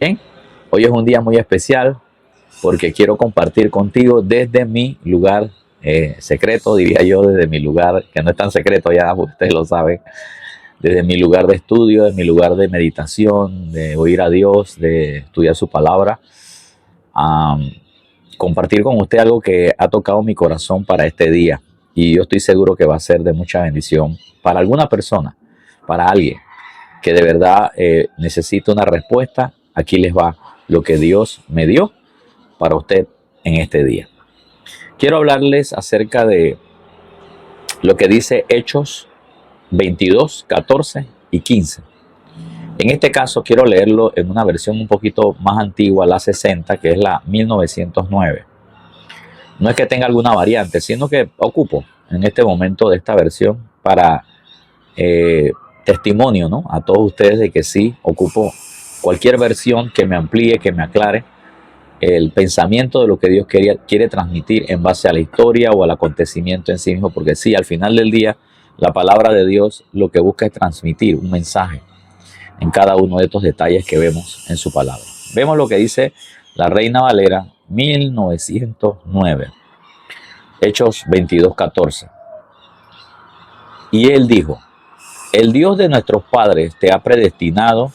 Bien, hoy es un día muy especial porque quiero compartir contigo desde mi lugar secreto, diría yo, desde mi lugar, que no es tan secreto ya, ustedes lo saben, desde mi lugar de estudio, desde mi lugar de meditación, de oír a Dios, de estudiar su palabra, a compartir con usted algo que ha tocado mi corazón para este día. Y yo estoy seguro que va a ser de mucha bendición para alguna persona, para alguien que de verdad necesita una respuesta. Aquí les va lo que Dios me dio para usted en este día. Quiero hablarles acerca de lo que dice Hechos 22, 14 y 15. En este caso quiero leerlo en una versión un poquito más antigua, la 60, que es la 1909. No es que tenga alguna variante, sino que ocupo en este momento de esta versión para testimonio, ¿no?, a todos ustedes de que sí ocupo cualquier versión que me amplíe, que me aclare el pensamiento de lo que Dios quiere transmitir en base a la historia o al acontecimiento en sí mismo, porque sí, al final del día, la palabra de Dios lo que busca es transmitir un mensaje en cada uno de estos detalles que vemos en su palabra. Vemos lo que dice la Reina Valera 1909, Hechos 22:14. Y él dijo: el Dios de nuestros padres te ha predestinado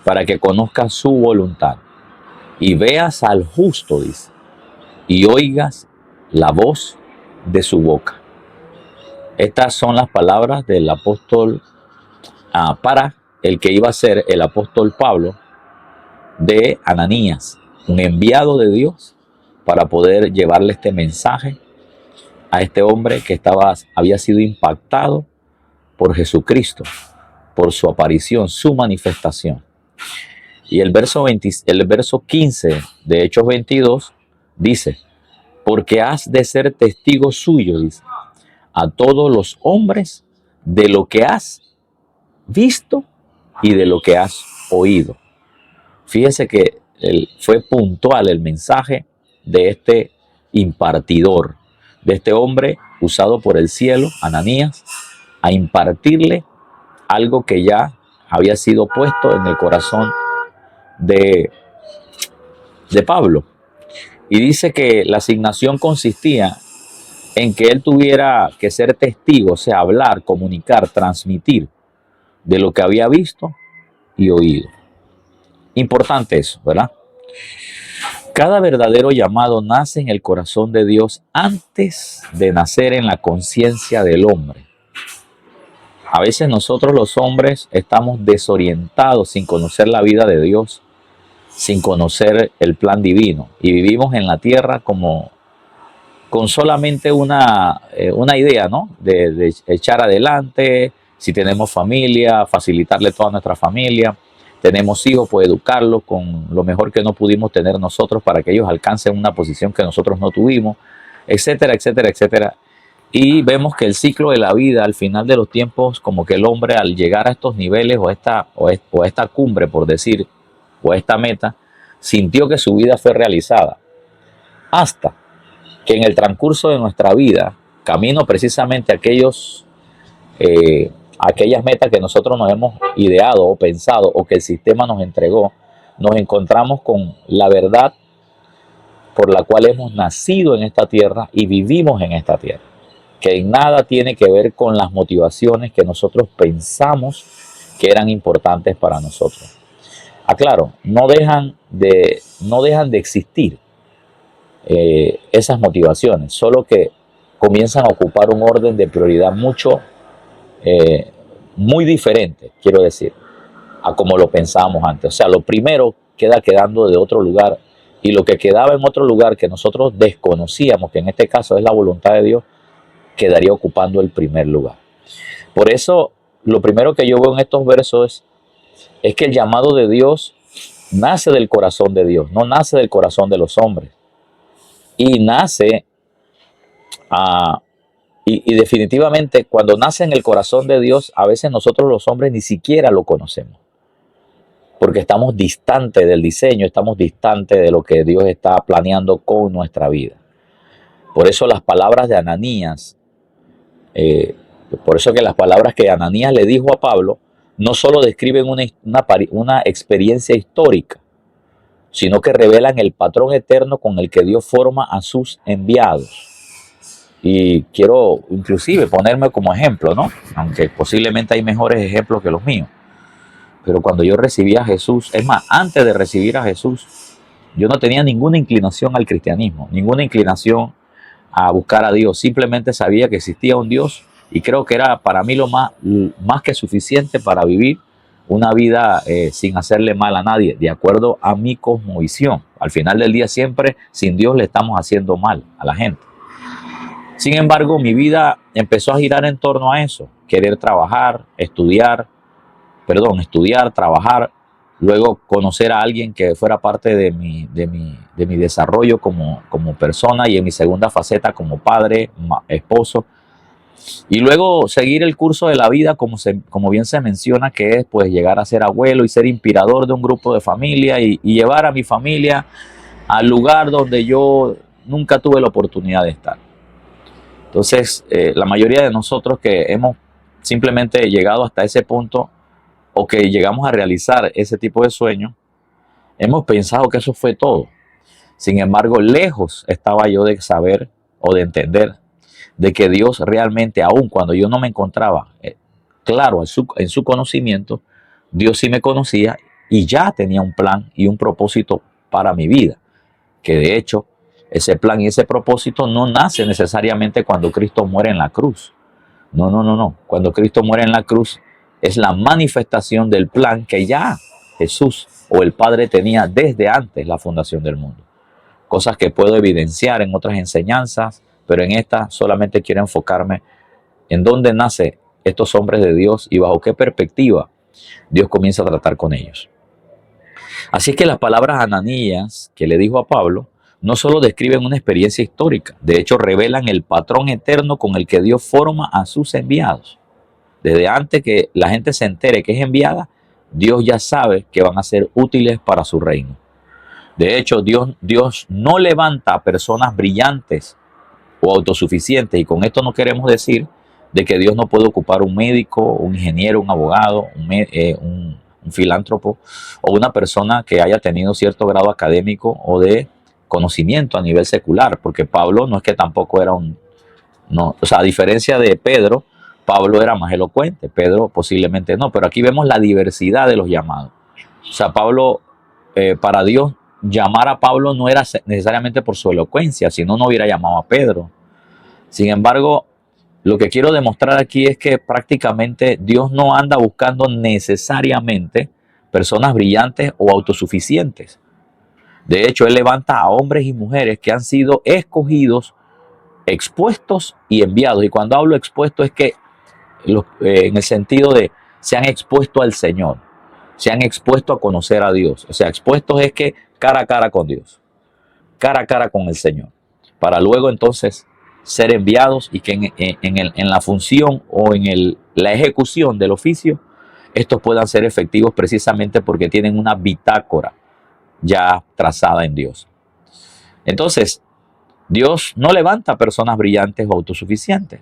para que conozcas su voluntad y veas al justo, dice, y oigas la voz de su boca. Estas son las palabras del apóstol para el que iba a ser el apóstol Pablo, de Ananías, un enviado de Dios para poder llevarle este mensaje a este hombre que había sido impactado por Jesucristo, por su aparición, su manifestación. Y el verso 15 de Hechos 22 dice: porque has de ser testigo suyo, dice, a todos los hombres de lo que has visto y de lo que has oído. Fíjese que fue puntual el mensaje de este impartidor, de este hombre usado por el cielo, Ananías, a impartirle algo que ya había sido puesto en el corazón de Pablo. Y dice que la asignación consistía en que él tuviera que ser testigo, o sea, hablar, comunicar, transmitir de lo que había visto y oído. Importante eso, ¿verdad? Cada verdadero llamado nace en el corazón de Dios antes de nacer en la conciencia del hombre. A veces nosotros los hombres estamos desorientados sin conocer la vida de Dios, sin conocer el plan divino, y vivimos en la tierra como con solamente una idea, ¿no?, de echar adelante. Si tenemos familia, facilitarle toda nuestra familia. Tenemos hijos, pues educarlos con lo mejor que no pudimos tener nosotros para que ellos alcancen una posición que nosotros no tuvimos, etcétera, etcétera, etcétera. Y vemos que el ciclo de la vida, al final de los tiempos, como que el hombre, al llegar a estos niveles o a esta cumbre, por decir, o a esta meta, sintió que su vida fue realizada. Hasta que en el transcurso de nuestra vida, camino precisamente a aquellas metas que nosotros nos hemos ideado o pensado o que el sistema nos entregó, nos encontramos con la verdad por la cual hemos nacido en esta tierra y vivimos en esta tierra, que en nada tiene que ver con las motivaciones que nosotros pensamos que eran importantes para nosotros. Aclaro, no dejan de existir esas motivaciones, solo que comienzan a ocupar un orden de prioridad muy diferente, quiero decir, a como lo pensábamos antes. O sea, lo primero quedando de otro lugar, y lo que quedaba en otro lugar que nosotros desconocíamos, que en este caso es la voluntad de Dios, quedaría ocupando el primer lugar. Por eso, lo primero que yo veo en estos versos es que el llamado de Dios nace del corazón de Dios, no nace del corazón de los hombres. Y nace, y definitivamente cuando nace en el corazón de Dios, a veces nosotros los hombres ni siquiera lo conocemos, porque estamos distantes del diseño, estamos distantes de lo que Dios está planeando con nuestra vida. Por eso las palabras de Ananías, por eso que las palabras que Ananías le dijo a Pablo, no solo describen una experiencia histórica, sino que revelan el patrón eterno con el que Dios forma a sus enviados. Y quiero inclusive ponerme como ejemplo, ¿no? Aunque posiblemente hay mejores ejemplos que los míos. Pero cuando yo recibí a Jesús, es más, antes de recibir a Jesús, yo no tenía ninguna inclinación al cristianismo, ninguna inclinación a buscar a Dios. Simplemente sabía que existía un Dios y creo que era para mí lo más que suficiente para vivir una vida sin hacerle mal a nadie, de acuerdo a mi cosmovisión. Al final del día siempre sin Dios le estamos haciendo mal a la gente. Sin embargo, mi vida empezó a girar en torno a eso, querer trabajar, estudiar, trabajar, luego conocer a alguien que fuera parte de mi desarrollo como persona y en mi segunda faceta como padre, esposo, y luego seguir el curso de la vida como bien se menciona, que es pues llegar a ser abuelo y ser inspirador de un grupo de familia y llevar a mi familia al lugar donde yo nunca tuve la oportunidad de estar. Entonces, la mayoría de nosotros que hemos simplemente llegado hasta ese punto o que llegamos a realizar ese tipo de sueño, hemos pensado que eso fue todo. Sin embargo, lejos estaba yo de saber o de entender de que Dios realmente, aun cuando yo no me encontraba claro en su conocimiento, Dios sí me conocía y ya tenía un plan y un propósito para mi vida. Que de hecho, ese plan y ese propósito no nace necesariamente cuando Cristo muere en la cruz. No, no, no, no. Cuando Cristo muere en la cruz es la manifestación del plan que ya Jesús o el Padre tenía desde antes la fundación del mundo. Cosas que puedo evidenciar en otras enseñanzas, pero en esta solamente quiero enfocarme en dónde nace estos hombres de Dios y bajo qué perspectiva Dios comienza a tratar con ellos. Así es que las palabras Ananías que le dijo a Pablo no solo describen una experiencia histórica, de hecho revelan el patrón eterno con el que Dios forma a sus enviados. Desde antes que la gente se entere que es enviada, Dios ya sabe que van a ser útiles para su reino. De hecho, Dios no levanta a personas brillantes o autosuficientes, y con esto no queremos decir de que Dios no puede ocupar un médico, un ingeniero, un abogado, un filántropo o una persona que haya tenido cierto grado académico o de conocimiento a nivel secular, porque Pablo no es que tampoco era o sea, a diferencia de Pedro, Pablo era más elocuente, Pedro posiblemente no, pero aquí vemos la diversidad de los llamados. O sea, Pablo, para Dios, llamar a Pablo no era necesariamente por su elocuencia, si no, no hubiera llamado a Pedro. Sin embargo, lo que quiero demostrar aquí es que prácticamente Dios no anda buscando necesariamente personas brillantes o autosuficientes. De hecho, Él levanta a hombres y mujeres que han sido escogidos, expuestos y enviados. Y cuando hablo expuesto es que en el sentido de se han expuesto al Señor, se han expuesto a conocer a Dios. O sea, expuestos es que cara a cara con Dios, cara a cara con el Señor, para luego entonces ser enviados y que en la función o en la ejecución del oficio, estos puedan ser efectivos precisamente porque tienen una bitácora ya trazada en Dios. Entonces, Dios no levanta a personas brillantes o autosuficientes.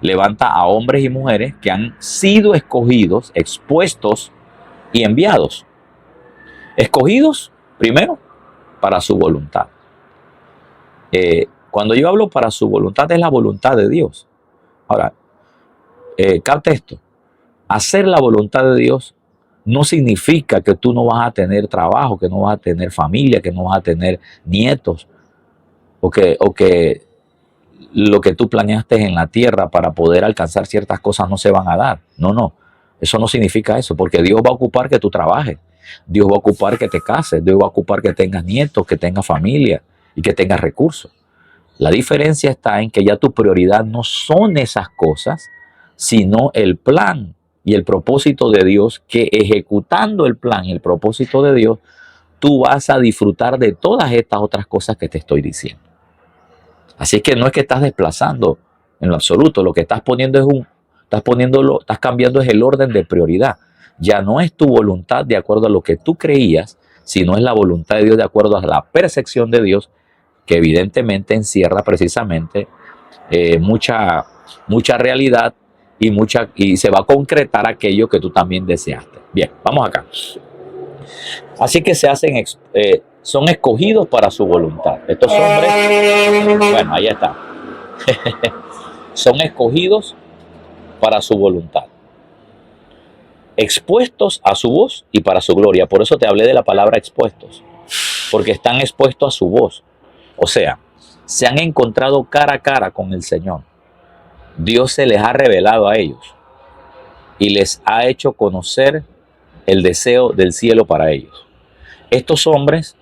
Levanta a hombres y mujeres que han sido escogidos, expuestos y enviados. Escogidos, primero, para su voluntad. Cuando yo hablo para su voluntad, es la voluntad de Dios. Ahora, capta esto. Hacer la voluntad de Dios no significa que tú no vas a tener trabajo, que no vas a tener familia, que no vas a tener nietos, o que lo que tú planeaste en la tierra para poder alcanzar ciertas cosas no se van a dar. No, no. Eso no significa eso, porque Dios va a ocupar que tú trabajes. Dios va a ocupar que te cases. Dios va a ocupar que tengas nietos, que tengas familia y que tengas recursos. La diferencia está en que ya tu prioridad no son esas cosas, sino el plan y el propósito de Dios, que ejecutando el plan y el propósito de Dios, tú vas a disfrutar de todas estas otras cosas que te estoy diciendo. Así que no es que estás desplazando en lo absoluto, lo que estás poniendo estás cambiando es el orden de prioridad. Ya no es tu voluntad de acuerdo a lo que tú creías, sino es la voluntad de Dios de acuerdo a la percepción de Dios, que evidentemente encierra precisamente mucha realidad y se va a concretar aquello que tú también deseaste. Bien, vamos acá. Así que son escogidos para su voluntad. Estos hombres, bueno, ahí está, son escogidos para su voluntad, expuestos a su voz y para su gloria. Por eso te hablé de la palabra expuestos, porque están expuestos a su voz. O sea, se han encontrado cara a cara con el Señor. Dios se les ha revelado a ellos y les ha hecho conocer el deseo del cielo para ellos. Estos hombres,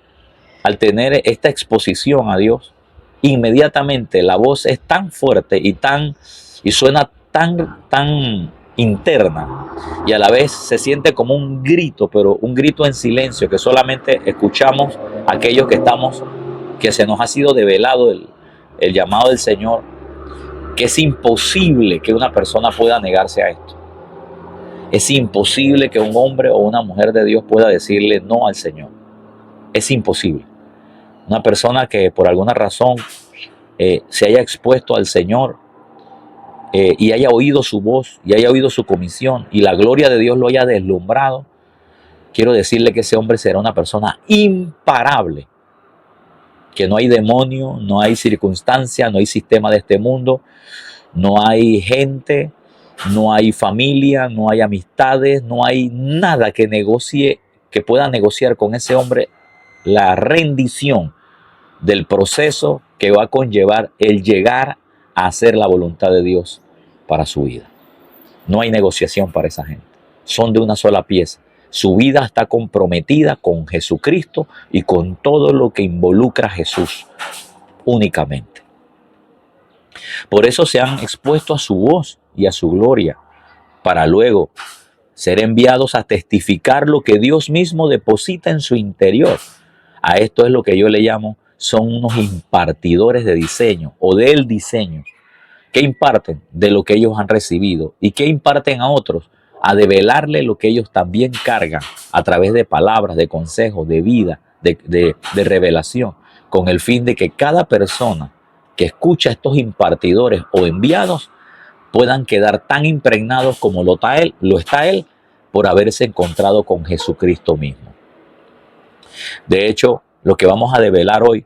al tener esta exposición a Dios, inmediatamente la voz es tan fuerte y suena tan interna, y a la vez se siente como un grito, pero un grito en silencio que solamente escuchamos aquellos que se nos ha sido develado el llamado del Señor, que es imposible que una persona pueda negarse a esto. Es imposible que un hombre o una mujer de Dios pueda decirle no al Señor. Es imposible. Una persona que por alguna razón se haya expuesto al Señor y haya oído su voz y haya oído su comisión y la gloria de Dios lo haya deslumbrado, quiero decirle que ese hombre será una persona imparable. Que no hay demonio, no hay circunstancia, no hay sistema de este mundo, no hay gente, no hay familia, no hay amistades, no hay nada que negocie, que pueda negociar con ese hombre la rendición del proceso que va a conllevar el llegar a hacer la voluntad de Dios para su vida. No hay negociación para esa gente. Son de una sola pieza. Su vida está comprometida con Jesucristo y con todo lo que involucra a Jesús únicamente. Por eso se han expuesto a su voz y a su gloria, para luego ser enviados a testificar lo que Dios mismo deposita en su interior. A esto es lo que yo le llamo, son unos impartidores de diseño o del diseño. ¿Qué imparten? De lo que ellos han recibido. ¿Y qué imparten a otros? A develarle lo que ellos también cargan a través de palabras, de consejos, de vida, de revelación, con el fin de que cada persona que escucha a estos impartidores o enviados puedan quedar tan impregnados como lo está él por haberse encontrado con Jesucristo mismo. De hecho, lo que vamos a develar hoy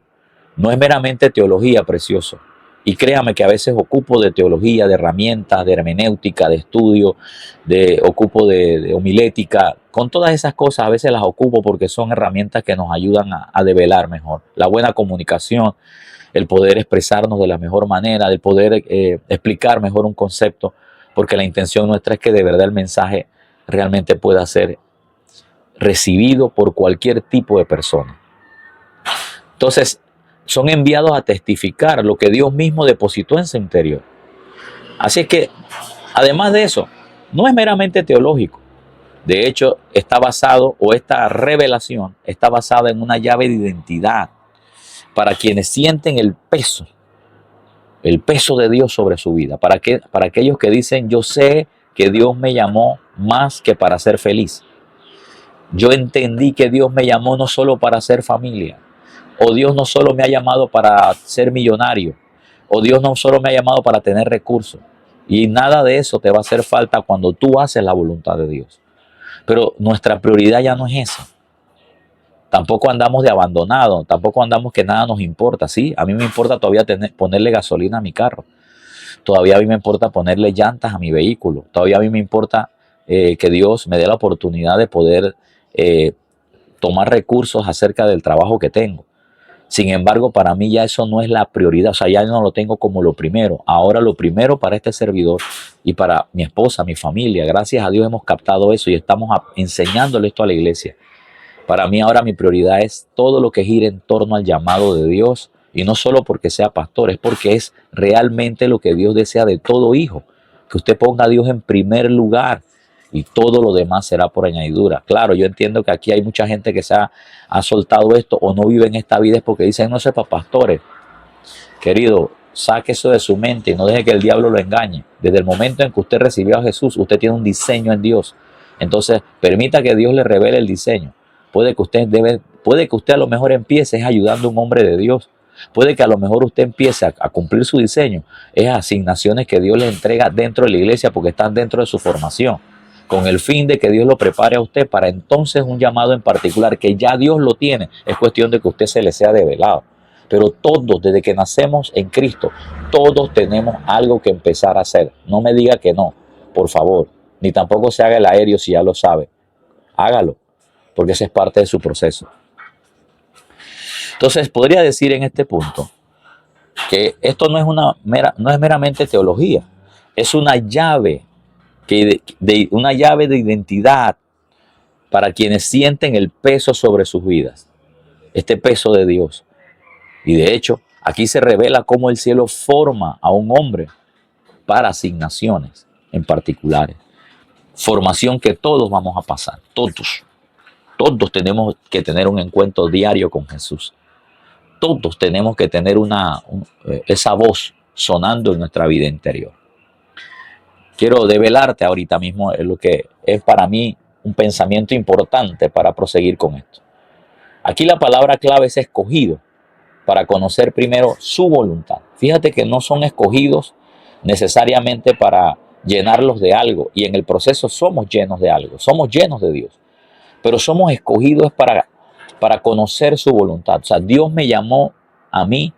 no es meramente teología, precioso. Y créame que a veces ocupo de teología, de herramientas, de hermenéutica, de estudio, ocupo de homilética. Con todas esas cosas a veces las ocupo porque son herramientas que nos ayudan a develar mejor. La buena comunicación, el poder expresarnos de la mejor manera, el poder explicar mejor un concepto, porque la intención nuestra es que de verdad el mensaje realmente pueda ser recibido por cualquier tipo de persona. Entonces, son enviados a testificar lo que Dios mismo depositó en su interior. Así es que, además de eso, no es meramente teológico. De hecho, está basado, o esta revelación está basada en una llave de identidad para quienes sienten el peso de Dios sobre su vida. Para aquellos que dicen, yo sé que Dios me llamó más que para ser feliz. Yo entendí que Dios me llamó no solo para ser familia. O Dios no solo me ha llamado para ser millonario, o Dios no solo me ha llamado para tener recursos. Y nada de eso te va a hacer falta cuando tú haces la voluntad de Dios. Pero nuestra prioridad ya no es esa. Tampoco andamos de abandonado, tampoco andamos que nada nos importa. Sí, a mí me importa todavía ponerle gasolina a mi carro. Todavía a mí me importa ponerle llantas a mi vehículo. Todavía a mí me importa que Dios me dé la oportunidad de poder tomar recursos acerca del trabajo que tengo. Sin embargo, para mí ya eso no es la prioridad, o sea, ya no lo tengo como lo primero. Ahora lo primero para este servidor y para mi esposa, mi familia, gracias a Dios hemos captado eso y estamos enseñándole esto a la iglesia. Para mí ahora mi prioridad es todo lo que gire en torno al llamado de Dios, y no solo porque sea pastor, es porque es realmente lo que Dios desea de todo hijo, que usted ponga a Dios en primer lugar. Y todo lo demás será por añadidura. Claro, yo entiendo que aquí hay mucha gente que ha soltado esto o no vive en esta vida es porque dicen, no sé, para pastores. Querido, saque eso de su mente y no deje que el diablo lo engañe. Desde el momento en que usted recibió a Jesús, usted tiene un diseño en Dios. Entonces, permita que Dios le revele el diseño. Puede que usted a lo mejor empiece ayudando a un hombre de Dios. Puede que a lo mejor usted empiece a cumplir su diseño. Es asignaciones que Dios le entrega dentro de la iglesia porque están dentro de su formación. con el fin de que Dios lo prepare a usted para entonces un llamado en particular que ya Dios lo tiene. Es cuestión de que usted se le sea develado. Pero todos, desde que nacemos en Cristo, todos tenemos algo que empezar a hacer. No me diga que no, por favor. Ni tampoco se haga el aéreo si ya lo sabe. Hágalo, porque ese es parte de su proceso. Entonces, podría decir en este punto que esto no es meramente teología, es una llave una llave de identidad para quienes sienten el peso sobre sus vidas, este peso de Dios. Y de hecho, aquí se revela cómo el cielo forma a un hombre para asignaciones en particulares. Formación que todos vamos a pasar, todos tenemos que tener un encuentro diario con Jesús. Todos tenemos que tener esa voz sonando en nuestra vida interior. Quiero develarte ahorita mismo lo que es para mí un pensamiento importante para proseguir con esto. Aquí la palabra clave es escogido, para conocer primero su voluntad. Fíjate que no son escogidos necesariamente para llenarlos de algo, y en el proceso somos llenos de algo, somos llenos de Dios, pero somos escogidos para conocer su voluntad. O sea, Dios me llamó a mí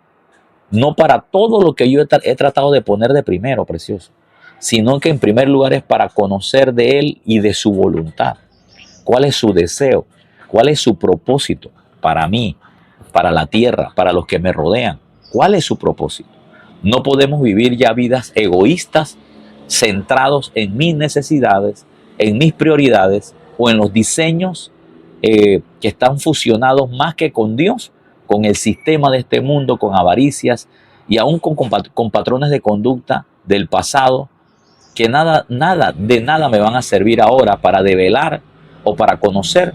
no para todo lo que yo he tratado de poner de primero, precioso, sino que en primer lugar es para conocer de Él y de su voluntad. ¿Cuál es su deseo? ¿Cuál es su propósito para mí, para la tierra, para los que me rodean? ¿Cuál es su propósito? No podemos vivir ya vidas egoístas, centrados en mis necesidades, en mis prioridades o en los diseños que están fusionados más que con Dios, con el sistema de este mundo, con avaricias y aún con patrones de conducta del pasado que de nada me van a servir ahora para develar o para conocer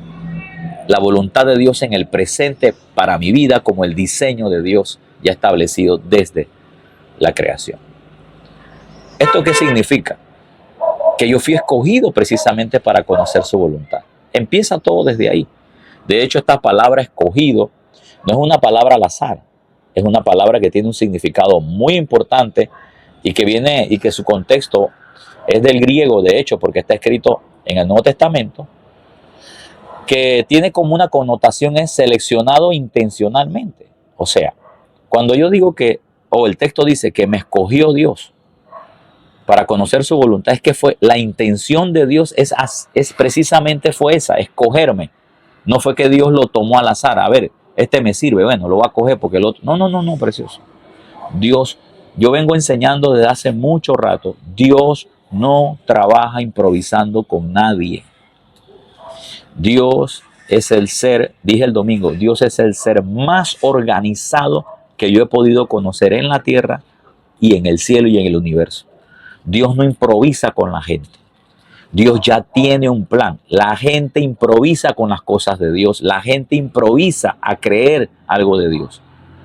la voluntad de Dios en el presente para mi vida, como el diseño de Dios ya establecido desde la creación. ¿Esto qué significa? Que yo fui escogido precisamente para conocer su voluntad. Empieza todo desde ahí. De hecho, esta palabra escogido no es una palabra al azar, es una palabra que tiene un significado muy importante y que su contexto es del griego, de hecho, porque está escrito en el Nuevo Testamento, que tiene como una connotación es seleccionado intencionalmente. O sea, cuando yo digo el texto dice que me escogió Dios para conocer su voluntad, es que la intención de Dios precisamente fue esa, escogerme. No fue que Dios lo tomó al azar, a ver, este me sirve, bueno, lo voy a coger porque el otro. No, precioso. Dios, yo vengo enseñando desde hace mucho rato, Dios no trabaja improvisando con nadie. Dios es el ser, dije el domingo, Dios es el ser más organizado que yo he podido conocer en la tierra y en el cielo y en el universo. Dios no improvisa con la gente. Dios ya tiene un plan. La gente improvisa con las cosas de Dios. La gente improvisa a creer algo de Dios.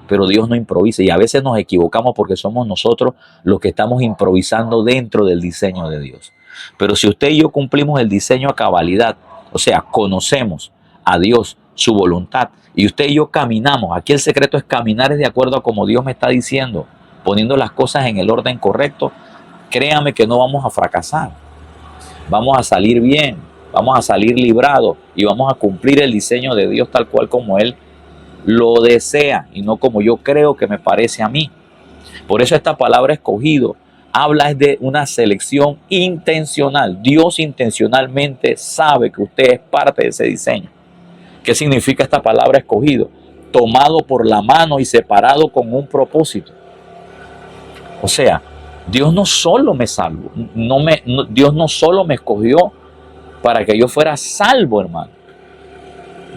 Pero Dios no improvisa, y a veces nos equivocamos porque somos nosotros los que estamos improvisando dentro del diseño de Dios. Pero si usted y yo cumplimos el diseño a cabalidad, o sea, conocemos a Dios, su voluntad, y usted y yo caminamos, aquí el secreto es caminar de acuerdo a como Dios me está diciendo, poniendo las cosas en el orden correcto, créame que no vamos a fracasar, vamos a salir bien, vamos a salir librados y vamos a cumplir el diseño de Dios tal cual como Él lo desea y no como yo creo que me parece a mí. Por eso esta palabra escogido habla de una selección intencional. Dios intencionalmente sabe que usted es parte de ese diseño. ¿Qué significa esta palabra escogido? Tomado por la mano y separado con un propósito. O sea, Dios no solo me salvó, Dios no solo me escogió para que yo fuera salvo, hermano.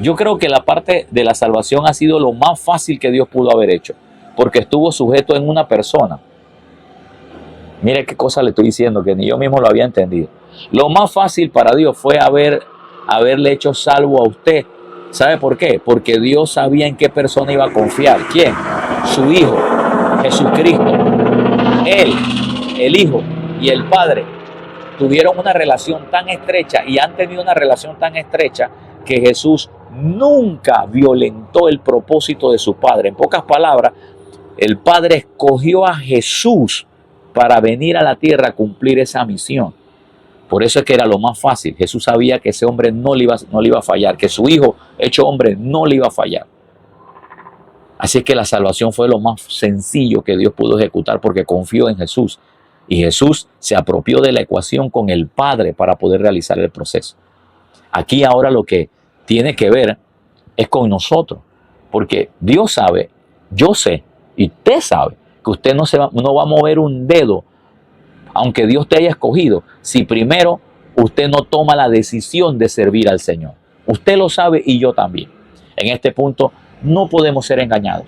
Yo creo que la parte de la salvación ha sido lo más fácil que Dios pudo haber hecho, porque estuvo sujeto en una persona. Mire qué cosa le estoy diciendo, que ni yo mismo lo había entendido. Lo más fácil para Dios fue haberle hecho salvo a usted. ¿Sabe por qué? Porque Dios sabía en qué persona iba a confiar. ¿Quién? Su Hijo, Jesucristo. Él, el Hijo y el Padre tuvieron una relación tan estrecha y han tenido una relación tan estrecha que Jesús nunca violentó el propósito de su Padre. En pocas palabras, el Padre escogió a Jesús para venir a la tierra a cumplir esa misión. Por eso es que era lo más fácil. Jesús sabía que ese hombre no le iba a fallar, que su hijo hecho hombre no le iba a fallar. Así es que la salvación fue lo más sencillo que Dios pudo ejecutar porque confió en Jesús. Y Jesús se apropió de la ecuación con el Padre para poder realizar el proceso. Aquí ahora lo que tiene que ver es con nosotros. Porque Dios sabe, yo sé, y usted sabe que usted no va a mover un dedo, aunque Dios te haya escogido, si primero usted no toma la decisión de servir al Señor. Usted lo sabe y yo también. En este punto no podemos ser engañados.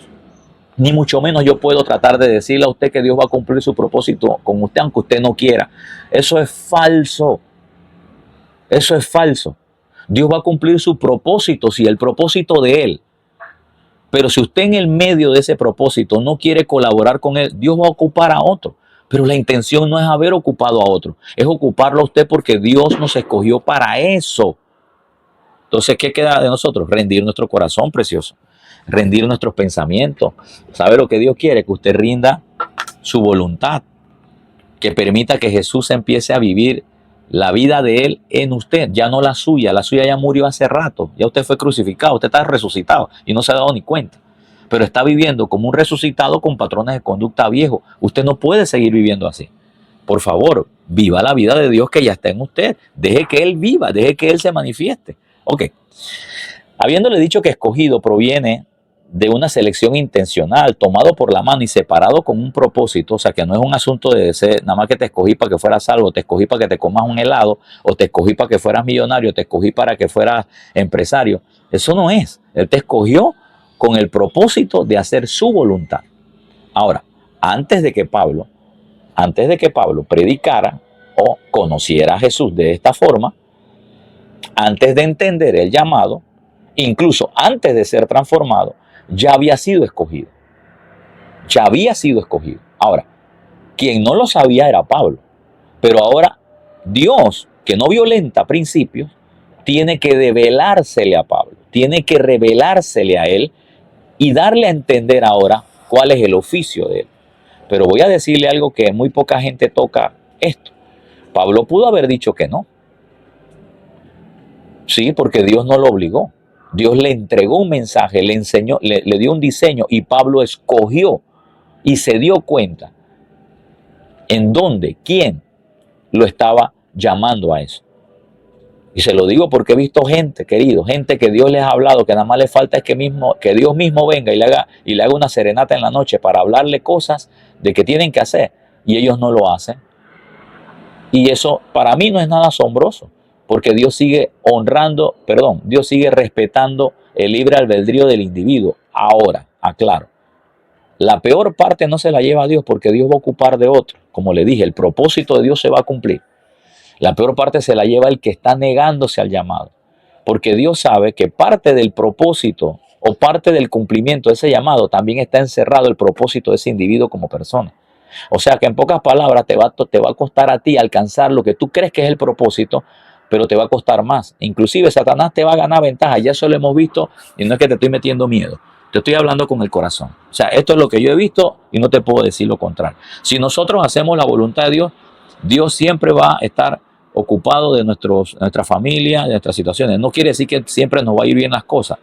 Ni mucho menos yo puedo tratar de decirle a usted que Dios va a cumplir su propósito con usted, aunque usted no quiera. Eso es falso. Eso es falso. Dios va a cumplir su propósito, si el propósito de Él. Pero si usted en el medio de ese propósito no quiere colaborar con Él, Dios va a ocupar a otro. Pero la intención no es haber ocupado a otro, es ocuparlo a usted porque Dios nos escogió para eso. Entonces, ¿qué queda de nosotros? Rendir nuestro corazón, precioso. Rendir nuestros pensamientos. ¿Sabe lo que Dios quiere? Que usted rinda su voluntad. Que permita que Jesús empiece a vivir la vida de Él en usted, ya no la suya. La suya ya murió hace rato. Ya usted fue crucificado, usted está resucitado y no se ha dado ni cuenta. Pero está viviendo como un resucitado con patrones de conducta viejos. Usted no puede seguir viviendo así. Por favor, viva la vida de Dios que ya está en usted. Deje que Él viva, deje que Él se manifieste. Ok. Habiéndole dicho que escogido proviene de una selección intencional, tomado por la mano y separado con un propósito, o sea que no es un asunto de ser, nada más que te escogí para que fueras salvo, te escogí para que te comas un helado, o te escogí para que fueras millonario, te escogí para que fueras empresario. Eso no es. Él te escogió con el propósito de hacer su voluntad. Ahora, antes de que Pablo predicara o conociera a Jesús de esta forma, antes de entender el llamado, incluso antes de ser transformado, ya había sido escogido. Ya había sido escogido. Ahora, quien no lo sabía era Pablo. Pero ahora Dios, que no violenta principios, tiene que develársele a Pablo. Tiene que revelársele a él y darle a entender ahora cuál es el oficio de él. Pero voy a decirle algo que muy poca gente toca esto. Pablo pudo haber dicho que no. Sí, porque Dios no lo obligó. Dios le entregó un mensaje, le enseñó, le dio un diseño y Pablo escogió y se dio cuenta en dónde, quién lo estaba llamando a eso. Y se lo digo porque he visto gente, querido, gente que Dios les ha hablado, que nada más le falta es que Dios mismo venga y le haga una serenata en la noche para hablarle cosas de que tienen que hacer y ellos no lo hacen. Y eso para mí no es nada asombroso. Porque Dios sigue Dios sigue respetando el libre albedrío del individuo. Ahora, aclaro, la peor parte no se la lleva a Dios porque Dios va a ocupar de otro. Como le dije, el propósito de Dios se va a cumplir. La peor parte se la lleva el que está negándose al llamado. Porque Dios sabe que parte del propósito o parte del cumplimiento de ese llamado también está encerrado el propósito de ese individuo como persona. O sea que en pocas palabras te va a costar a ti alcanzar lo que tú crees que es el propósito, pero te va a costar más. Inclusive Satanás te va a ganar ventaja. Ya eso lo hemos visto y no es que te estoy metiendo miedo. Te estoy hablando con el corazón. O sea, esto es lo que yo he visto y no te puedo decir lo contrario. Si nosotros hacemos la voluntad de Dios, Dios siempre va a estar ocupado de nuestra familia, de nuestras situaciones. No quiere decir que siempre nos va a ir bien las cosas,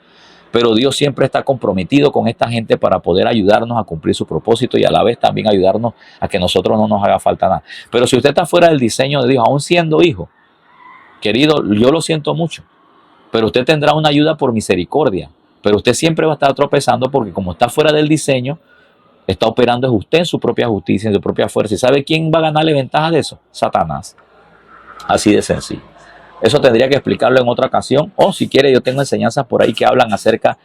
pero Dios siempre está comprometido con esta gente para poder ayudarnos a cumplir su propósito y a la vez también ayudarnos a que nosotros no nos haga falta nada. Pero si usted está fuera del diseño de Dios, aún siendo hijo, querido, yo lo siento mucho, pero usted tendrá una ayuda por misericordia, pero usted siempre va a estar tropezando porque como está fuera del diseño, está operando es usted en su propia justicia, en su propia fuerza. ¿Y sabe quién va a ganarle ventaja de eso? Satanás. Así de sencillo. Eso tendría que explicarlo en otra ocasión, o si quiere yo tengo enseñanzas por ahí que hablan acerca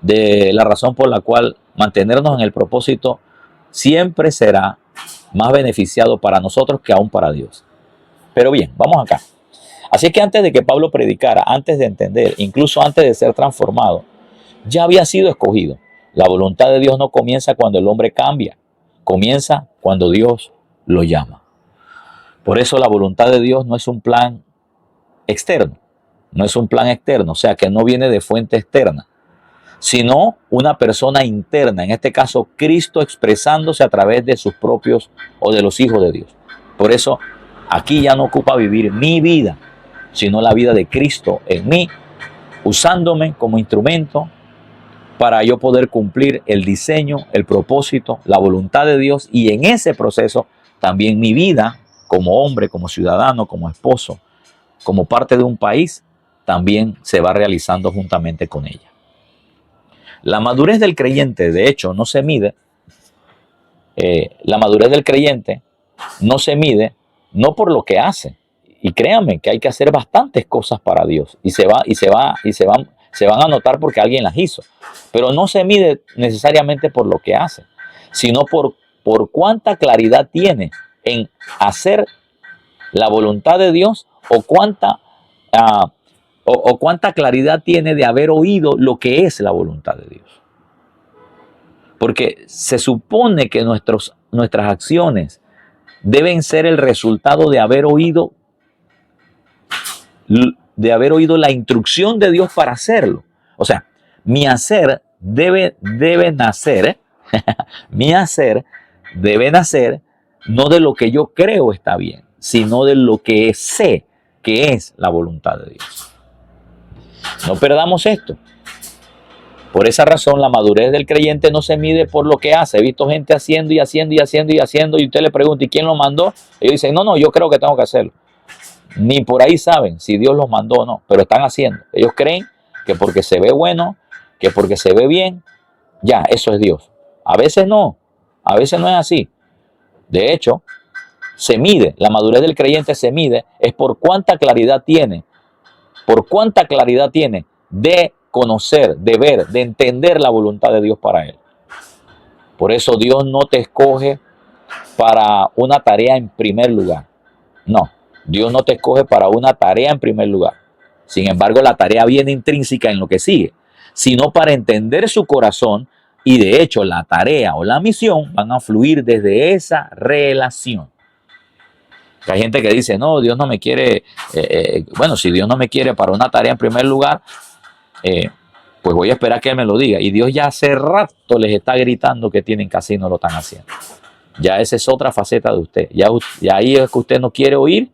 de la razón por la cual mantenernos en el propósito siempre será más beneficiado para nosotros que aún para Dios. Pero bien, vamos acá. Así es que antes de que Pablo predicara, antes de entender, incluso antes de ser transformado, ya había sido escogido. La voluntad de Dios no comienza cuando el hombre cambia, comienza cuando Dios lo llama. Por eso la voluntad de Dios no es un plan externo, no es un plan externo, o sea que no viene de fuente externa, sino una persona interna, en este caso Cristo expresándose a través de sus propios o de los hijos de Dios. Por eso Aquí ya no ocupa vivir mi vida, sino la vida de Cristo en mí, usándome como instrumento para yo poder cumplir el diseño, el propósito, la voluntad de Dios, y en ese proceso también mi vida como hombre, como ciudadano, como esposo, como parte de un país, también se va realizando juntamente con ella. La madurez del creyente, de hecho, no se mide, la madurez del creyente no se mide no por lo que hace. Y créanme que hay que hacer bastantes cosas para Dios y se van a notar porque alguien las hizo. Pero no se mide necesariamente por lo que hace, sino por cuánta claridad tiene en hacer la voluntad de Dios o cuánta claridad tiene de haber oído lo que es la voluntad de Dios. Porque se supone que nuestras acciones deben ser el resultado de haber oído la instrucción de Dios para hacerlo. O sea, mi hacer debe nacer, mi hacer debe nacer no de lo que yo creo está bien, sino de lo que sé que es la voluntad de Dios. No perdamos esto. Por esa razón, la madurez del creyente no se mide por lo que hace. He visto gente haciendo y haciendo y haciendo y haciendo, y usted le pregunta, ¿y quién lo mandó? Ellos dicen, no, yo creo que tengo que hacerlo. Ni por ahí saben si Dios los mandó o no, pero están haciendo. Ellos creen que porque se ve bueno, que porque se ve bien, ya, eso es Dios. A veces no es así. De hecho, se mide, la madurez del creyente se mide, es por cuánta claridad tiene de conocer, de ver, de entender la voluntad de Dios para él. Por eso Dios no te escoge para una tarea en primer lugar. No, Dios no te escoge para una tarea en primer lugar. Sin embargo, la tarea viene intrínseca en lo que sigue, sino para entender su corazón, y de hecho la tarea o la misión van a fluir desde esa relación. Hay gente que dice, no, Dios no me quiere, bueno, si Dios no me quiere para una tarea en primer lugar, pues voy a esperar que Él me lo diga. Y Dios ya hace rato les está gritando que tienen que hacer y no lo están haciendo. Ya esa es otra faceta de usted. Ya ahí es que usted no quiere oír,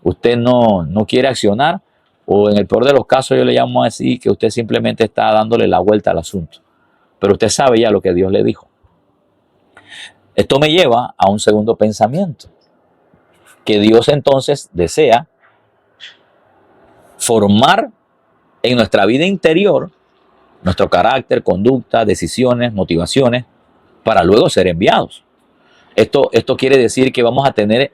usted no quiere accionar, o en el peor de los casos yo le llamo así, que usted simplemente está dándole la vuelta al asunto. Pero usted sabe ya lo que Dios le dijo. Esto me lleva a un segundo pensamiento, que Dios entonces desea formar en nuestra vida interior nuestro carácter, conducta, decisiones, motivaciones, para luego ser enviados. Esto quiere decir que vamos a tener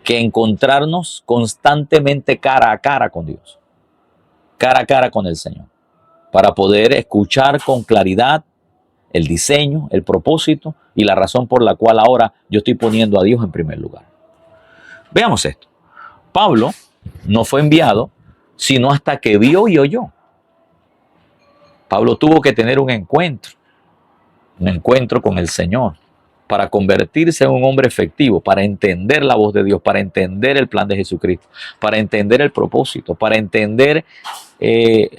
que encontrarnos constantemente cara a cara con Dios, cara a cara con el Señor, para poder escuchar con claridad el diseño, el propósito y la razón por la cual ahora yo estoy poniendo a Dios en primer lugar. Veamos esto. Pablo no fue enviado sino hasta que vio y oyó. Pablo tuvo que tener un encuentro con el Señor para convertirse en un hombre efectivo, para entender la voz de Dios, para entender el plan de Jesucristo, para entender el propósito, para entender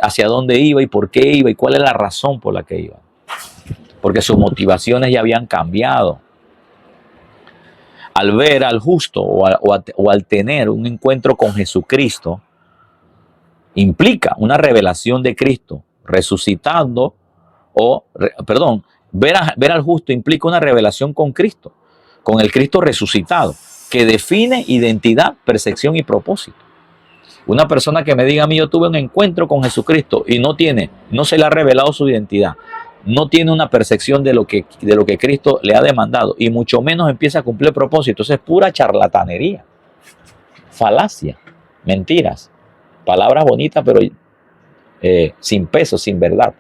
hacia dónde iba y por qué iba y cuál es la razón por la que iba. Porque sus motivaciones ya habían cambiado. Al ver al justo o al tener un encuentro con Jesucristo, implica una revelación de Cristo resucitando, ver al justo implica una revelación con Cristo, con el Cristo resucitado, que define identidad, percepción y propósito. Una persona que me diga a mí, yo tuve un encuentro con Jesucristo y no se le ha revelado su identidad, no tiene una percepción de lo que Cristo le ha demandado, y mucho menos empieza a cumplir propósito. Eso es pura charlatanería, falacia, mentiras, palabras bonitas pero sin peso, sin verdad.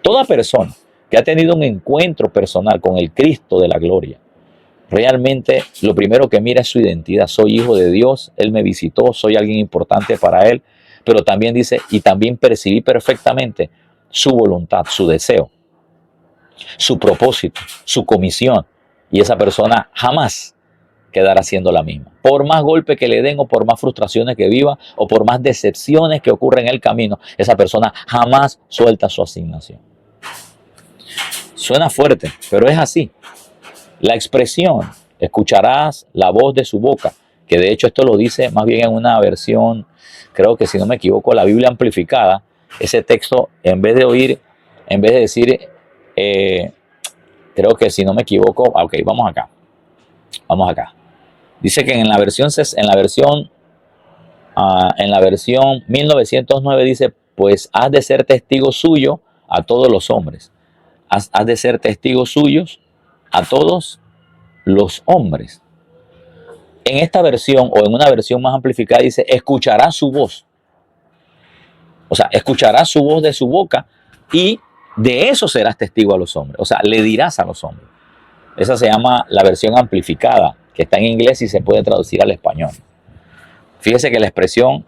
Toda persona que ha tenido un encuentro personal con el Cristo de la gloria, realmente lo primero que mira es su identidad. Soy hijo de Dios, Él me visitó, soy alguien importante para Él, pero también dice, y también percibí perfectamente su voluntad, su deseo, su propósito, su comisión, y esa persona jamás quedará siendo la misma. Por más golpes que le den, o por más frustraciones que viva, o por más decepciones que ocurren en el camino, esa persona jamás suelta su asignación. Suena fuerte, pero es así. La expresión, escucharás la voz de su boca que de hecho esto lo dice más bien en una versión, creo que si no me equivoco, la Biblia amplificada. Ese texto, en vez de decir, eh, creo que si no me equivoco, ok, vamos acá. Dice que en la versión 1909 dice, pues has de ser testigo suyo a todos los hombres. Has de ser testigos suyos a todos los hombres. En esta versión o en una versión más amplificada dice, escucharás su voz. O sea, escucharás su voz de su boca y de eso serás testigo a los hombres. O sea, le dirás a los hombres. Esa se llama la versión amplificada, que está en inglés y se puede traducir al español. Fíjese que la expresión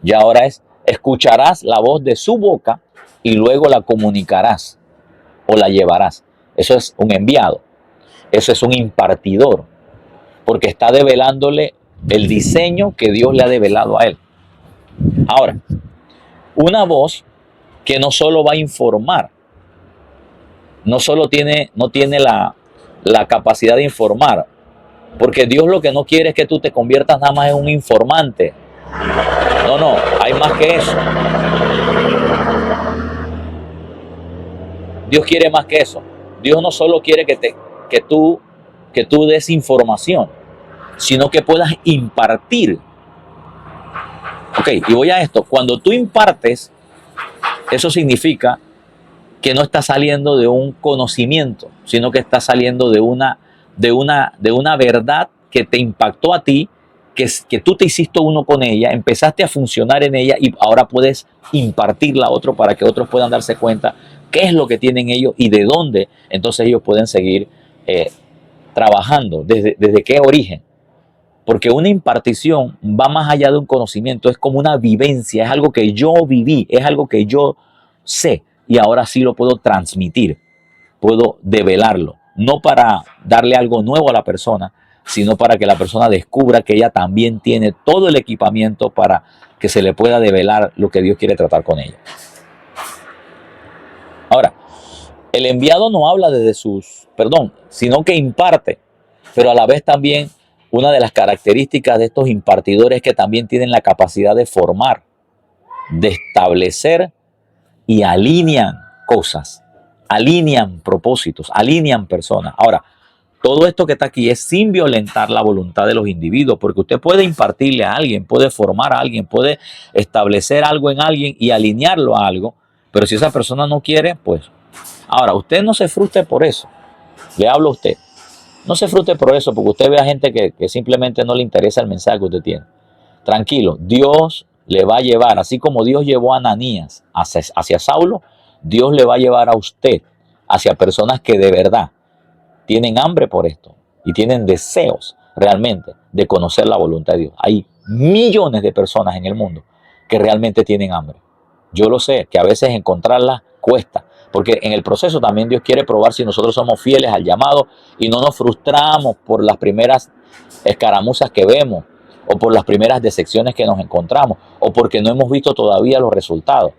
ya ahora es, escucharás la voz de su boca y luego la comunicarás o la llevarás. Eso es un enviado. Eso es un impartidor. Porque está develándole el diseño que Dios le ha develado a él. Ahora, una voz que no solo va a informar, no tiene la capacidad de informar, porque Dios lo que no quiere es que tú te conviertas nada más en un informante. No, hay más que eso. Dios quiere más que eso. Dios no solo quiere que tú des información, sino que puedas impartir. Ok, y voy a esto. Cuando tú impartes, eso significa que no está saliendo de un conocimiento, sino que está saliendo de una verdad que te impactó a ti, que tú te hiciste uno con ella, empezaste a funcionar en ella y ahora puedes impartirla a otro para que otros puedan darse cuenta qué es lo que tienen ellos y de dónde entonces ellos pueden seguir trabajando, desde qué origen. Porque una impartición va más allá de un conocimiento, es como una vivencia, es algo que yo viví, es algo que yo sé y ahora sí lo puedo transmitir, puedo develarlo, no para darle algo nuevo a la persona, sino para que la persona descubra que ella también tiene todo el equipamiento para que se le pueda develar lo que Dios quiere tratar con ella. Ahora, el enviado no habla sino que imparte, pero a la vez también una de las características de estos impartidores es que también tienen la capacidad de formar, de establecer y alinean cosas, alinean propósitos, alinean personas. Ahora, todo esto que está aquí es sin violentar la voluntad de los individuos, porque usted puede impartirle a alguien, puede formar a alguien, puede establecer algo en alguien y alinearlo a algo, pero si esa persona no quiere, pues... Ahora, usted no se frustre por eso. Le hablo a usted. No se frustre por eso, porque usted ve a gente que simplemente no le interesa el mensaje que usted tiene. Tranquilo, Dios le va a llevar, así como Dios llevó a Ananías hacia Saulo, Dios le va a llevar a usted hacia personas que de verdad tienen hambre por esto y tienen deseos realmente de conocer la voluntad de Dios. Hay millones de personas en el mundo que realmente tienen hambre. Yo lo sé, que a veces encontrarla cuesta, porque en el proceso también Dios quiere probar si nosotros somos fieles al llamado y no nos frustramos por las primeras escaramuzas que vemos o por las primeras decepciones que nos encontramos o porque no hemos visto todavía los resultados.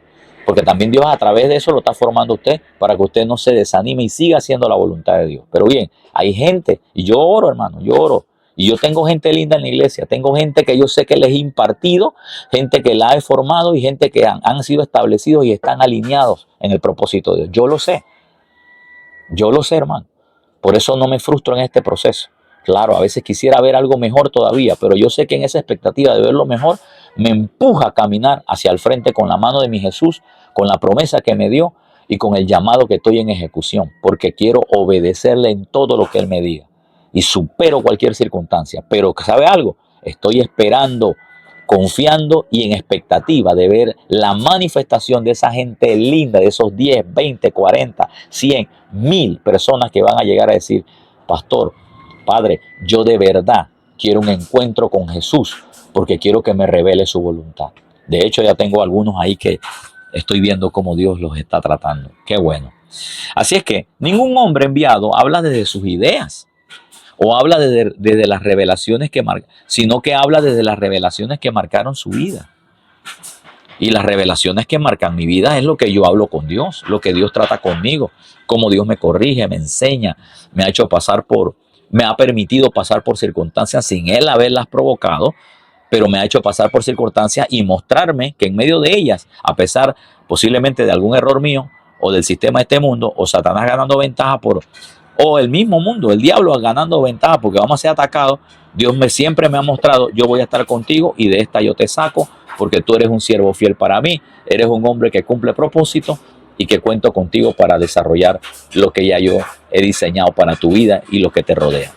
Porque también Dios a través de eso lo está formando usted para que usted no se desanime y siga haciendo la voluntad de Dios. Pero bien, hay gente, y yo oro, hermano, yo oro. Y yo tengo gente linda en la iglesia, tengo gente que yo sé que les he impartido, gente que la he formado y gente que han sido establecidos y están alineados en el propósito de Dios. Yo lo sé, hermano. Por eso no me frustro en este proceso. Claro, a veces quisiera ver algo mejor todavía, pero yo sé que en esa expectativa de ver lo mejor me empuja a caminar hacia el frente con la mano de mi Jesús, con la promesa que me dio y con el llamado que estoy en ejecución, porque quiero obedecerle en todo lo que Él me diga y supero cualquier circunstancia. Pero ¿sabe algo? Estoy esperando, confiando y en expectativa de ver la manifestación de esa gente linda, de esos 10, 20, 40, 100, 1000 personas que van a llegar a decir, pastor, Padre, yo de verdad quiero un encuentro con Jesús porque quiero que me revele su voluntad. De hecho, ya tengo algunos ahí que estoy viendo cómo Dios los está tratando. Qué bueno. Así es que ningún hombre enviado habla desde sus ideas o habla desde las revelaciones que marcan, sino que habla desde las revelaciones que marcaron su vida. Y las revelaciones que marcan mi vida es lo que yo hablo con Dios, lo que Dios trata conmigo, cómo Dios me corrige, me enseña, me ha hecho pasar por me ha permitido pasar por circunstancias sin Él haberlas provocado, pero me ha hecho pasar por circunstancias y mostrarme que en medio de ellas, a pesar posiblemente de algún error mío o del sistema de este mundo, o Satanás ganando ventaja o el mismo mundo, el diablo ganando ventaja porque vamos a ser atacados, Dios siempre me ha mostrado, yo voy a estar contigo y de esta yo te saco porque tú eres un siervo fiel para mí, eres un hombre que cumple propósito y que cuento contigo para desarrollar lo que ya yo he diseñado para tu vida y lo que te rodea.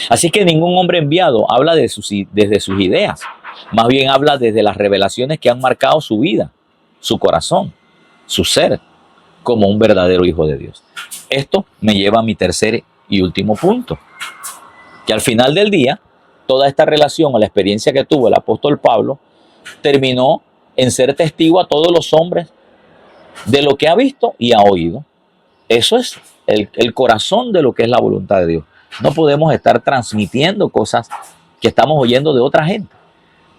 Así que ningún hombre enviado habla desde sus ideas, más bien habla desde las revelaciones que han marcado su vida, su corazón, su ser, como un verdadero hijo de Dios. Esto me lleva a mi tercer y último punto, que al final del día, toda esta relación o la experiencia que tuvo el apóstol Pablo terminó en ser testigo a todos los hombres de lo que ha visto y ha oído. Eso es el corazón de lo que es la voluntad de Dios. No podemos estar transmitiendo cosas que estamos oyendo de otra gente.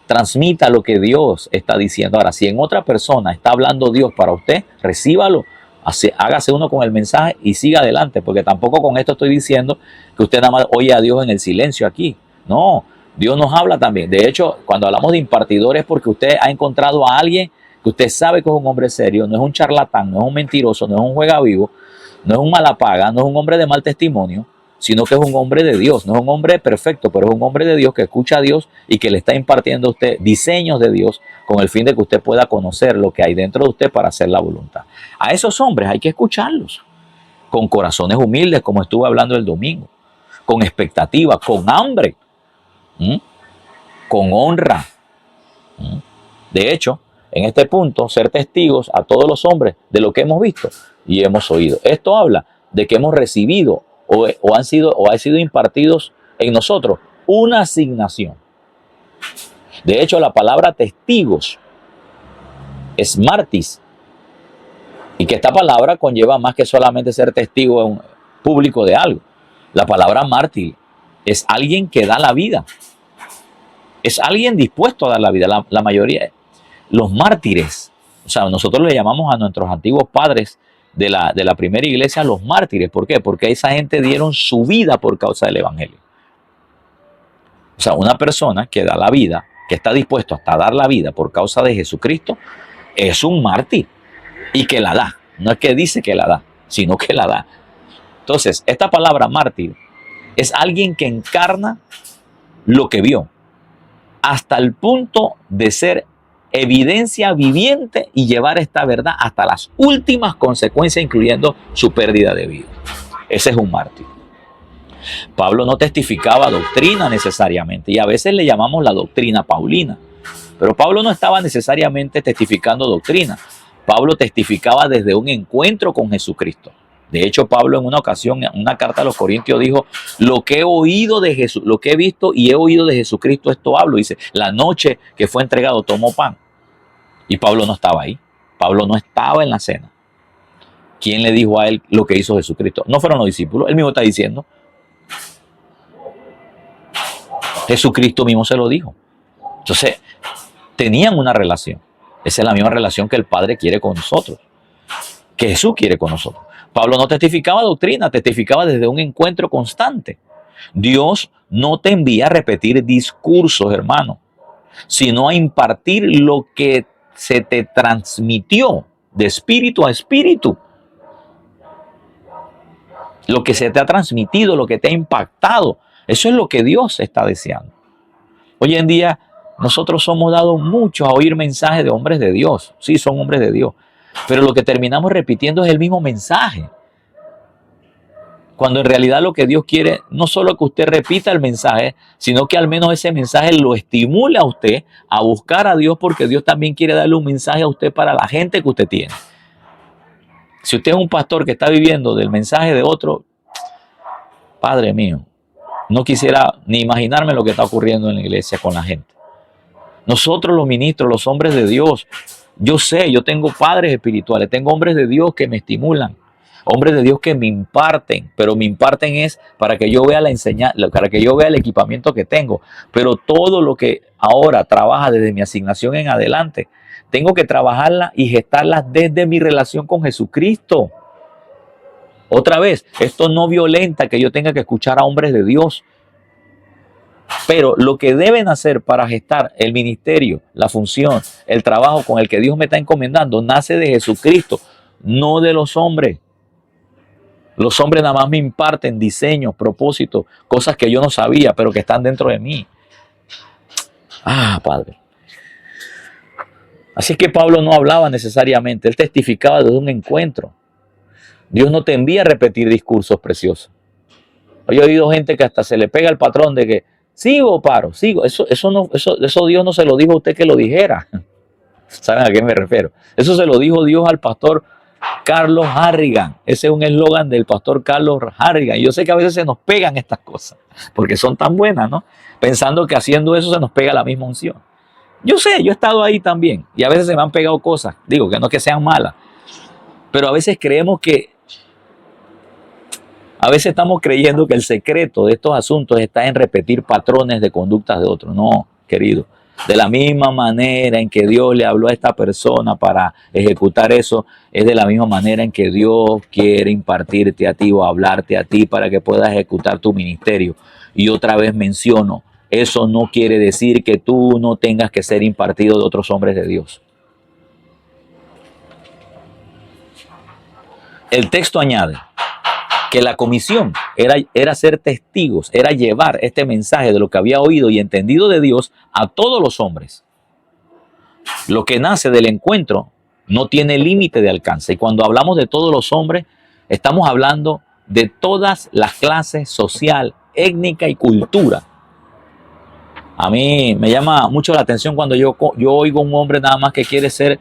Transmita lo que Dios está diciendo. Ahora, si en otra persona está hablando Dios para usted, recíbalo, hágase uno con el mensaje y siga adelante, porque tampoco con esto estoy diciendo que usted nada más oye a Dios en el silencio aquí. No, Dios nos habla también. De hecho, cuando hablamos de impartidores es porque usted ha encontrado a alguien que usted sabe que es un hombre serio, no es un charlatán, no es un mentiroso, no es un juegavivo, no es un malapaga, no es un hombre de mal testimonio, sino que es un hombre de Dios. No es un hombre perfecto, pero es un hombre de Dios que escucha a Dios y que le está impartiendo a usted diseños de Dios con el fin de que usted pueda conocer lo que hay dentro de usted para hacer la voluntad. A esos hombres hay que escucharlos con corazones humildes, como estuve hablando el domingo, con expectativa, con hambre, con honra. De hecho, en este punto, ser testigos a todos los hombres de lo que hemos visto y hemos oído. Esto habla de que hemos recibido o ha sido impartidos en nosotros una asignación. De hecho, la palabra testigos es martis, y que esta palabra conlleva más que solamente ser testigo en público de algo. La palabra mártir es alguien que da la vida, es alguien dispuesto a dar la vida. La mayoría, los mártires, o sea, nosotros le llamamos a nuestros antiguos padres de la primera iglesia los mártires. ¿Por qué? Porque esa gente dieron su vida por causa del evangelio. O sea, una persona que da la vida, que está dispuesto hasta dar la vida por causa de Jesucristo, es un mártir y que la da. No es que dice que la da, sino que la da. Entonces, esta palabra mártir es alguien que encarna lo que vio hasta el punto de ser evidencia viviente y llevar esta verdad hasta las últimas consecuencias, incluyendo su pérdida de vida. Ese es un mártir. Pablo no testificaba doctrina necesariamente, y a veces le llamamos la doctrina paulina, pero Pablo no estaba necesariamente testificando doctrina. Pablo testificaba desde un encuentro con Jesucristo. De hecho, Pablo en una ocasión, en una carta a los Corintios, dijo: lo que he oído de Jesús, lo que he visto y he oído de Jesucristo, esto hablo. Dice: la noche que fue entregado tomó pan. Y Pablo no estaba ahí. Pablo no estaba en la cena. ¿Quién le dijo a él lo que hizo Jesucristo? No fueron los discípulos. Él mismo está diciendo. Jesucristo mismo se lo dijo. Entonces, tenían una relación. Esa es la misma relación que el Padre quiere con nosotros, que Jesús quiere con nosotros. Pablo no testificaba doctrina, testificaba desde un encuentro constante. Dios no te envía a repetir discursos, hermano, sino a impartir lo que se te transmitió de espíritu a espíritu. Lo que se te ha transmitido, lo que te ha impactado. Eso es lo que Dios está deseando. Hoy en día nosotros somos dados mucho a oír mensajes de hombres de Dios. Sí, son hombres de Dios. Pero lo que terminamos repitiendo es el mismo mensaje. Cuando en realidad lo que Dios quiere, no solo que usted repita el mensaje, sino que al menos ese mensaje lo estimule a usted a buscar a Dios, porque Dios también quiere darle un mensaje a usted para la gente que usted tiene. Si usted es un pastor que está viviendo del mensaje de otro, Padre mío, no quisiera ni imaginarme lo que está ocurriendo en la iglesia con la gente. Nosotros los ministros, los hombres de Dios, yo sé, yo tengo padres espirituales, tengo hombres de Dios que me estimulan, hombres de Dios que me imparten, pero me imparten es para que yo vea la enseñanza, para que yo vea el equipamiento que tengo. Pero todo lo que ahora trabaja desde mi asignación en adelante, tengo que trabajarla y gestarla desde mi relación con Jesucristo. Otra vez, esto no violenta que yo tenga que escuchar a hombres de Dios. Pero lo que deben hacer para gestar el ministerio, la función, el trabajo con el que Dios me está encomendando, nace de Jesucristo, no de los hombres. Los hombres nada más me imparten diseños, propósitos, cosas que yo no sabía, pero que están dentro de mí. Padre. Así que Pablo no hablaba necesariamente, él testificaba desde un encuentro. Dios no te envía a repetir discursos preciosos. Yo he oído gente que hasta se le pega el patrón de que sigo o paro, sigo. Eso Dios no se lo dijo a usted que lo dijera. ¿Saben a qué me refiero? Eso se lo dijo Dios al pastor Carlos Harrigan. Ese es un eslogan del pastor Carlos Harrigan. Y yo sé que a veces se nos pegan estas cosas, porque son tan buenas, ¿no? Pensando que haciendo eso se nos pega la misma unción. Yo sé, yo he estado ahí también. Y a veces se me han pegado cosas. Digo, que no es que sean malas. Pero a veces a veces estamos creyendo que el secreto de estos asuntos está en repetir patrones de conductas de otros. No, querido. De la misma manera en que Dios le habló a esta persona para ejecutar eso, es de la misma manera en que Dios quiere impartirte a ti o hablarte a ti para que puedas ejecutar tu ministerio. Y otra vez menciono, eso no quiere decir que tú no tengas que ser impartido de otros hombres de Dios. El texto añade que la comisión era ser testigos, era llevar este mensaje de lo que había oído y entendido de Dios a todos los hombres. Lo que nace del encuentro no tiene límite de alcance. Y cuando hablamos de todos los hombres, estamos hablando de todas las clases social, étnica y cultura. A mí me llama mucho la atención cuando yo oigo un hombre nada más que quiere ser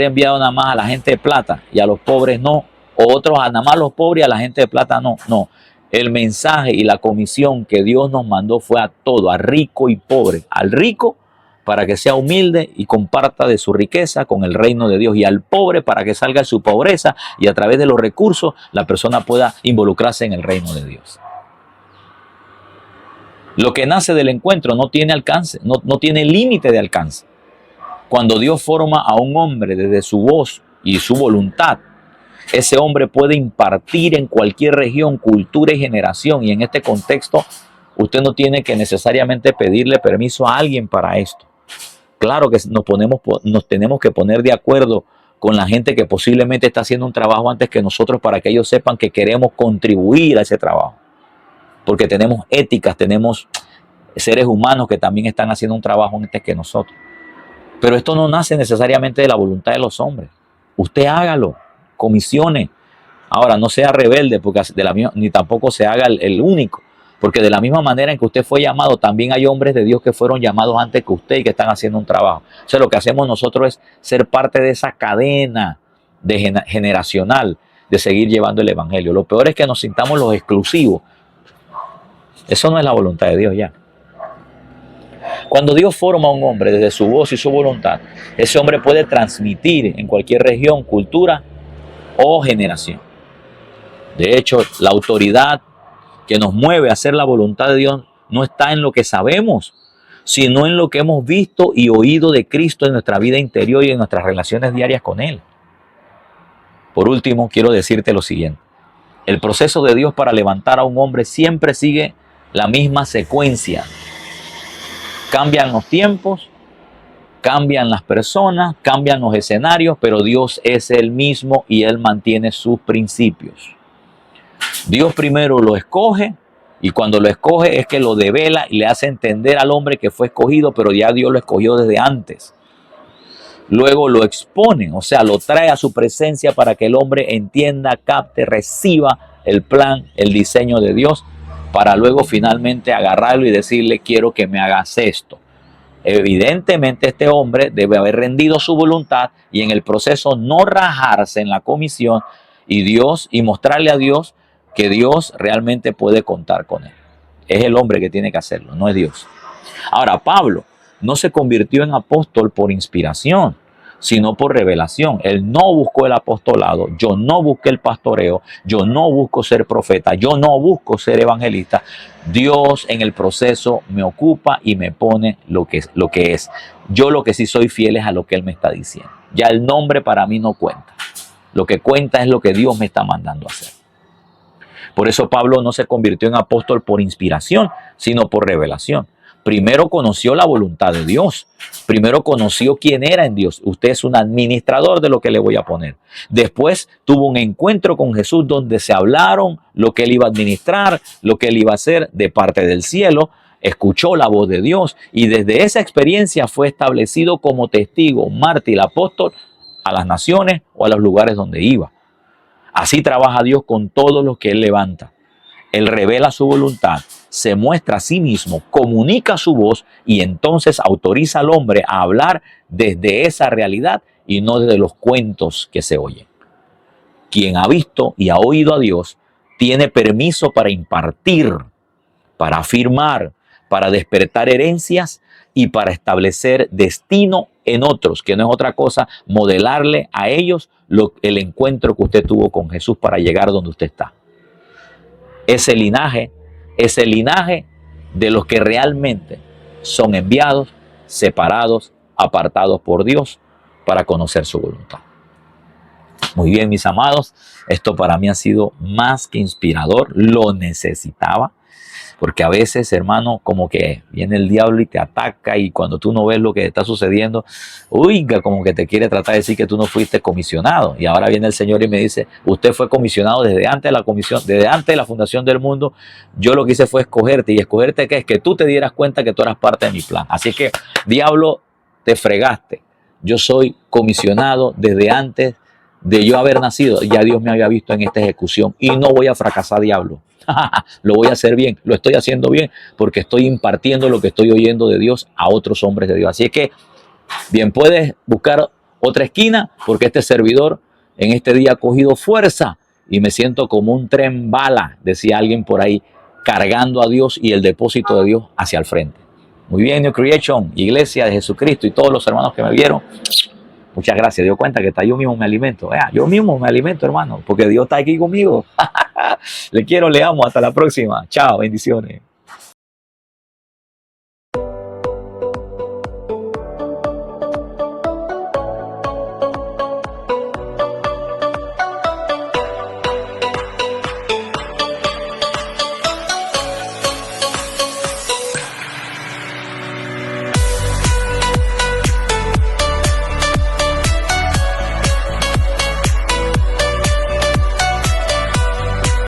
enviado nada más a la gente de plata y a los pobres no. O otros a nada más a los pobres y a la gente de plata no. No. El mensaje y la comisión que Dios nos mandó fue a todo, a rico y pobre. Al rico para que sea humilde y comparta de su riqueza con el reino de Dios. Y al pobre para que salga de su pobreza y a través de los recursos la persona pueda involucrarse en el reino de Dios. Lo que nace del encuentro no tiene alcance, no tiene límite de alcance. Cuando Dios forma a un hombre desde su voz y su voluntad, ese hombre puede impartir en cualquier región, cultura y generación. Y en este contexto, usted no tiene que necesariamente pedirle permiso a alguien para esto. Claro que nos tenemos que poner de acuerdo con la gente que posiblemente está haciendo un trabajo antes que nosotros para que ellos sepan que queremos contribuir a ese trabajo. Porque tenemos éticas, tenemos seres humanos que también están haciendo un trabajo antes que nosotros. Pero esto no nace necesariamente de la voluntad de los hombres. Usted hágalo. Comisione. Ahora, no sea rebelde porque ni tampoco se haga el único, porque de la misma manera en que usted fue llamado, también hay hombres de Dios que fueron llamados antes que usted y que están haciendo un trabajo. O sea, lo que hacemos nosotros es ser parte de esa cadena generacional de seguir llevando el evangelio. Lo peor es que nos sintamos los exclusivos. Eso no es la voluntad de Dios ya. Cuando Dios forma a un hombre desde su voz y su voluntad, ese hombre puede transmitir en cualquier región, cultura o generación. De hecho, la autoridad que nos mueve a hacer la voluntad de Dios no está en lo que sabemos, sino en lo que hemos visto y oído de Cristo en nuestra vida interior y en nuestras relaciones diarias con Él. Por último, quiero decirte lo siguiente. El proceso de Dios para levantar a un hombre siempre sigue la misma secuencia. Cambian los tiempos, cambian las personas, cambian los escenarios, pero Dios es el mismo y Él mantiene sus principios. Dios primero lo escoge y cuando lo escoge es que lo devela y le hace entender al hombre que fue escogido, pero ya Dios lo escogió desde antes. Luego lo expone, o sea, lo trae a su presencia para que el hombre entienda, capte, reciba el plan, el diseño de Dios, para luego finalmente agarrarlo y decirle, quiero que me hagas esto. Evidentemente este hombre debe haber rendido su voluntad y en el proceso no rajarse en la comisión y mostrarle a Dios que Dios realmente puede contar con él. Es el hombre que tiene que hacerlo, no es Dios. Ahora, Pablo no se convirtió en apóstol por inspiración, sino por revelación. Él no buscó el apostolado, yo no busqué el pastoreo, yo no busco ser profeta, yo no busco ser evangelista. Dios en el proceso me ocupa y me pone lo que es. Yo lo que sí soy fiel es a lo que Él me está diciendo. Ya el nombre para mí no cuenta. Lo que cuenta es lo que Dios me está mandando a hacer. Por eso Pablo no se convirtió en apóstol por inspiración, sino por revelación. Primero conoció la voluntad de Dios. Primero conoció quién era en Dios. Usted es un administrador de lo que le voy a poner. Después tuvo un encuentro con Jesús donde se hablaron lo que él iba a administrar, lo que él iba a hacer de parte del cielo. Escuchó la voz de Dios y desde esa experiencia fue establecido como testigo, mártir, apóstol a las naciones o a los lugares donde iba. Así trabaja Dios con todos los que Él levanta. Él revela su voluntad, se muestra a sí mismo, comunica su voz y entonces autoriza al hombre a hablar desde esa realidad y no desde los cuentos que se oyen. Quien ha visto y ha oído a Dios tiene permiso para impartir, para afirmar, para despertar herencias y para establecer destino en otros, que no es otra cosa, modelarle a ellos el encuentro que usted tuvo con Jesús para llegar donde usted está. Ese linaje de los que realmente son enviados, separados, apartados por Dios para conocer su voluntad. Muy bien, mis amados, esto para mí ha sido más que inspirador, lo necesitaba. Porque a veces, hermano, como que viene el diablo y te ataca y cuando tú no ves lo que está sucediendo, oiga, como que te quiere tratar de decir que tú no fuiste comisionado. Y ahora viene el Señor y me dice, usted fue comisionado desde antes de la comisión, desde antes de la fundación del mundo. Yo lo que hice fue escogerte. ¿Y escogerte qué es? Que tú te dieras cuenta que tú eras parte de mi plan. Así que, diablo, te fregaste. Yo soy comisionado desde antes de yo haber nacido. Ya Dios me había visto en esta ejecución y no voy a fracasar, diablo. Lo voy a hacer bien, lo estoy haciendo bien porque estoy impartiendo lo que estoy oyendo de Dios a otros hombres de Dios. Así es que bien puedes buscar otra esquina porque este servidor en este día ha cogido fuerza y me siento como un tren bala, decía alguien por ahí, cargando a Dios y el depósito de Dios hacia el frente. Muy bien, New Creation, Iglesia de Jesucristo y todos los hermanos que me vieron. Muchas gracias. Dio cuenta que hasta yo mismo me alimento. Yo mismo me alimento, hermano, porque Dios está aquí conmigo. Le quiero, le amo. Hasta la próxima. Chao, bendiciones.